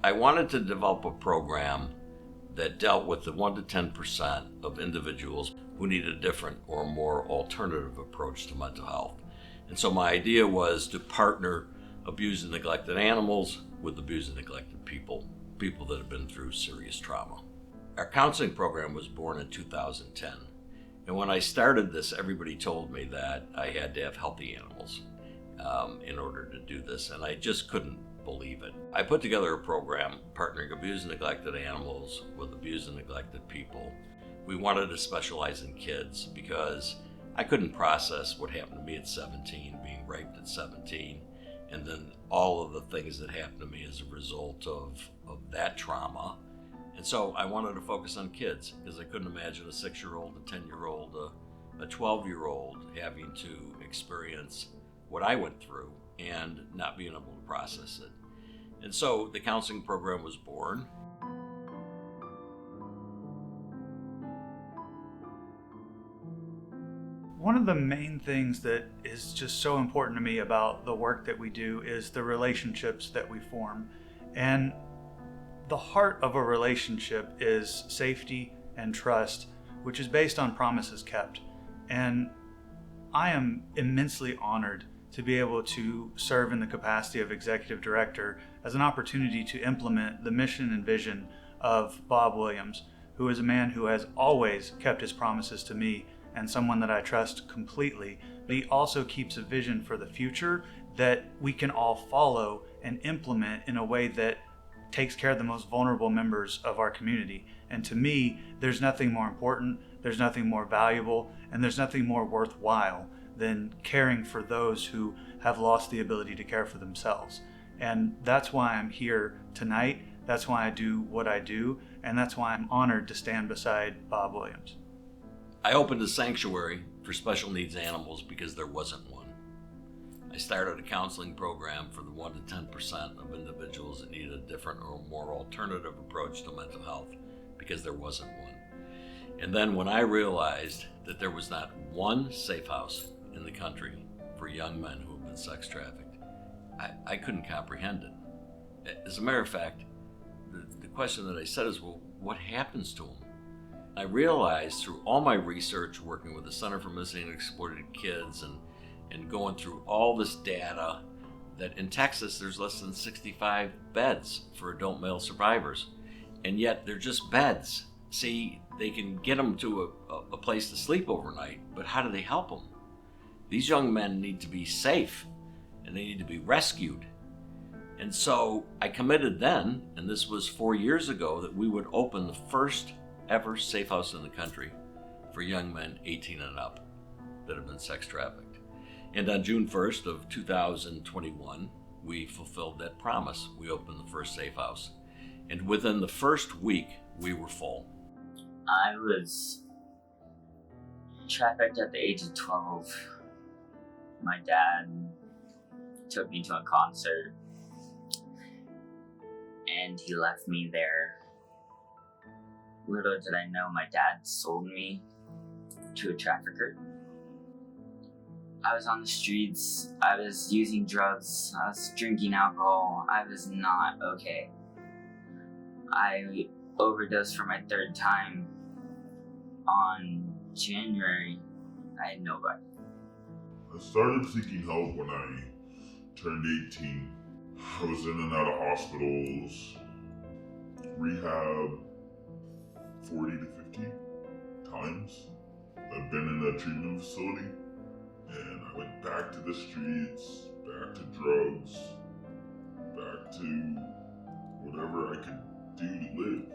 I wanted to develop a program that dealt with the 1 to 10% of individuals who need a different or more alternative approach to mental health. And so my idea was to partner abused and neglected animals with abused and neglected people that have been through serious trauma. Our counseling program was born in 2010. And when I started this, everybody told me that I had to have healthy animals in order to do this, and I just couldn't believe it. I put together a program partnering abused and neglected animals with abused and neglected people. We wanted to specialize in kids because I couldn't process what happened to me at 17, being raped at 17, and then all of the things that happened to me as a result of that trauma. And so I wanted to focus on kids because I couldn't imagine a 6-year-old, a 10-year-old, a 12-year-old having to experience what I went through and not being able to process it. And so the counseling program was born. One of the main things that is just so important to me about the work that we do is the relationships that we form. And the heart of a relationship is safety and trust, which is based on promises kept. And I am immensely honored to be able to serve in the capacity of executive director as an opportunity to implement the mission and vision of Bob Williams, who is a man who has always kept his promises to me and someone that I trust completely. But he also keeps a vision for the future that we can all follow and implement in a way that takes care of the most vulnerable members of our community. And to me, there's nothing more important, there's nothing more valuable, and there's nothing more worthwhile than caring for those who have lost the ability to care for themselves. And that's why I'm here tonight, that's why I do what I do, and that's why I'm honored to stand beside Bob Williams. I opened a sanctuary for special needs animals because there wasn't one. I started a counseling program for the 1 to 10% of individuals that needed a different or more alternative approach to mental health because there wasn't one. And then when I realized that there was not one safe house in the country for young men who have been sex trafficked, I couldn't comprehend it. As a matter of fact, the question that I said is, well, what happens to them? I realized through all my research working with the Center for Missing and Exploited Kids and going through all this data that in Texas there's less than 65 beds for adult male survivors, and yet they're just beds. See, they can get them to a place to sleep overnight, but how do they help them? These young men need to be safe and they need to be rescued. And so I committed then, and this was 4 years ago, that we would open the first ever safe house in the country for young men 18 and up that have been sex trafficked. And on June 1st of 2021, we fulfilled that promise. We opened the first safe house. And within the first week, we were full. I was trafficked at the age of 12. My dad took me to a concert and he left me there. Little did I know my dad sold me to a trafficker. I was on the streets, I was using drugs, I was drinking alcohol, I was not okay. I overdosed for my 3rd time on January. I had nobody. I started seeking help when I turned 18. I was in and out of hospitals, rehab 40 to 50 times. I've been in a treatment facility, and I went back to the streets, back to drugs, back to whatever I could do to live.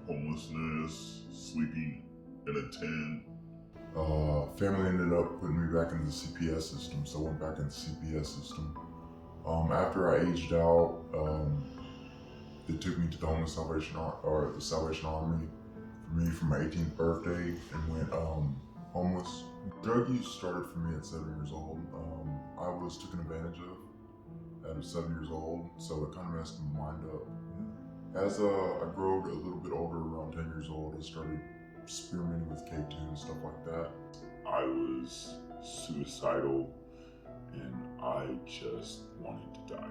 Homelessness, sleeping in a tent. Family ended up putting me back into the CPS system, so I went back into the CPS system. After I aged out, they took me to the the Salvation Army for me for my 18th birthday and went homeless. Drug use started for me at 7 years old. I was taken advantage of at 7 years old, so it kind of messed my mind up. As I grew a little bit older, around 10 years old, I started experimenting with K2 and stuff like that. I was suicidal and I just wanted to die.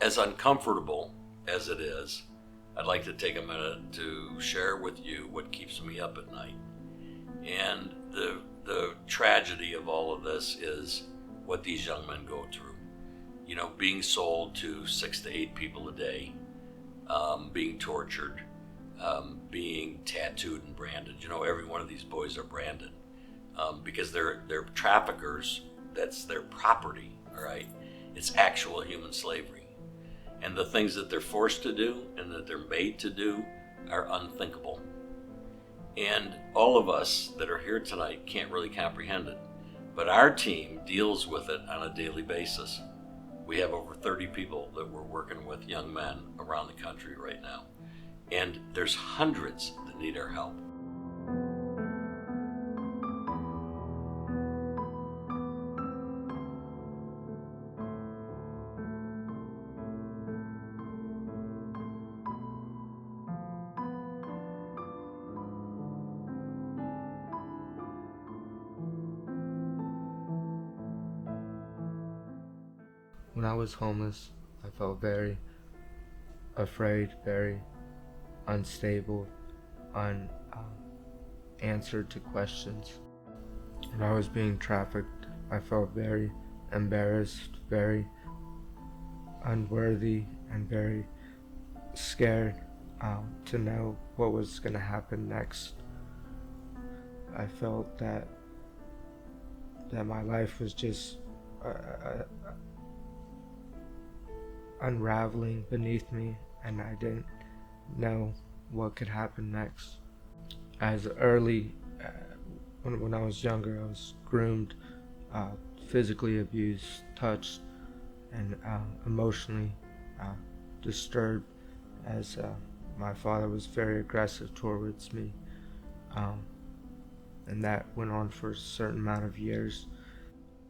As uncomfortable as it is, I'd like to take a minute to share with you what keeps me up at night. And the tragedy of all of this is what these young men go through. You know, being sold to 6 to 8 people a day, being tortured, being tattooed and branded. You know, every one of these boys are branded because they're traffickers. That's their property, all right? It's actual human slavery. And the things that they're forced to do and that they're made to do are unthinkable. And all of us that are here tonight can't really comprehend it. But our team deals with it on a daily basis. We have over 30 people that we're working with, young men around the country right now. And there's hundreds that need our help. When I was homeless, I felt very afraid, very unstable, unanswered to questions. When I was being trafficked, I felt very embarrassed, very unworthy, and very scared to know what was going to happen next. I felt that my life was just unraveling beneath me, and I didn't know what could happen next. As early, when I was younger, I was groomed, physically abused, touched, and emotionally disturbed, as my father was very aggressive towards me, and that went on for a certain amount of years.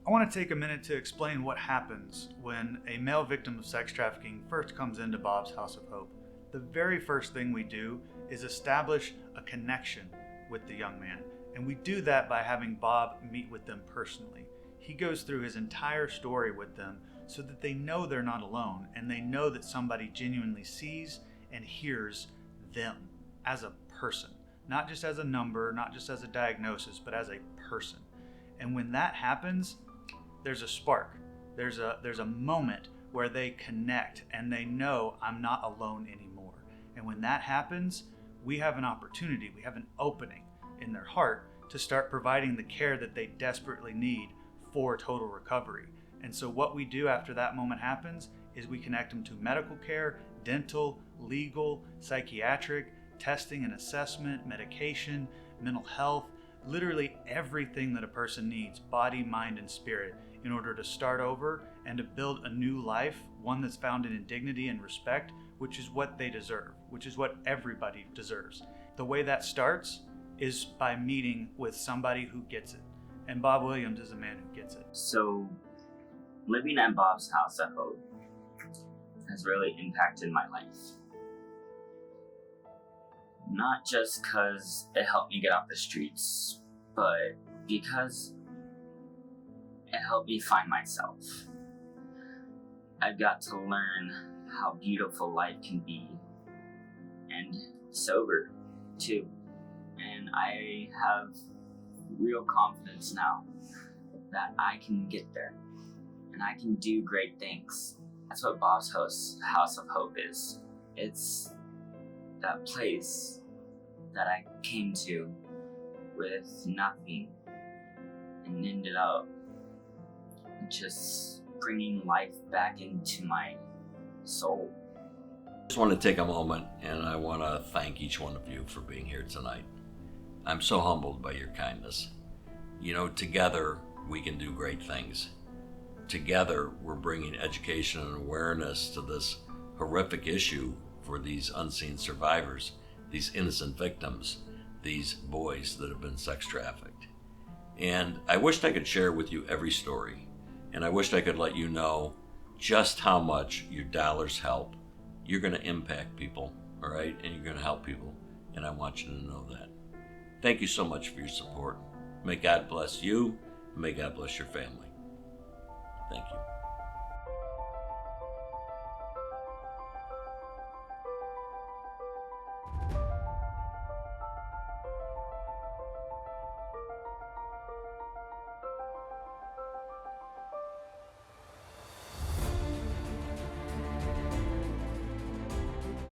I want to take a minute to explain what happens when a male victim of sex trafficking first comes into Bob's House of Hope. The very first thing we do is establish a connection with the young man, and we do that by having Bob meet with them personally. He goes through his entire story with them so that they know they're not alone, and they know that somebody genuinely sees and hears them as a person, not just as a number, not just as a diagnosis, but as a person. And when that happens, there's a spark. There's a moment where they connect and they know I'm not alone anymore. And when that happens, we have an opportunity, we have an opening in their heart to start providing the care that they desperately need for total recovery. And so what we do after that moment happens is we connect them to medical care, dental, legal, psychiatric, testing and assessment, medication, mental health, literally everything that a person needs, body, mind, and spirit, in order to start over and to build a new life, one that's founded in dignity and respect, which is what they deserve, which is what everybody deserves. The way that starts is by meeting with somebody who gets it. And Bob Williams is a man who gets it. So, living at Bob's House of Hope has really impacted my life. Not just because it helped me get off the streets, but because it helped me find myself. I got to learn how beautiful life can be, and sober too. And I have real confidence now that I can get there and I can do great things. That's what Bob's House of Hope is. It's that place that I came to with nothing and ended up just bringing life back into my soul. I just want to take a moment and I want to thank each one of you for being here tonight. I'm so humbled by your kindness. You know, together we can do great things. Together we're bringing education and awareness to this horrific issue for these unseen survivors, these innocent victims, these boys that have been sex trafficked. And I wished I could share with you every story, and I wished I could let you know just how much your dollars help. You're going to impact people, all right? And you're going to help people, and I want you to know that. Thank you so much for your support. May God bless you, and may God bless your family. Thank you.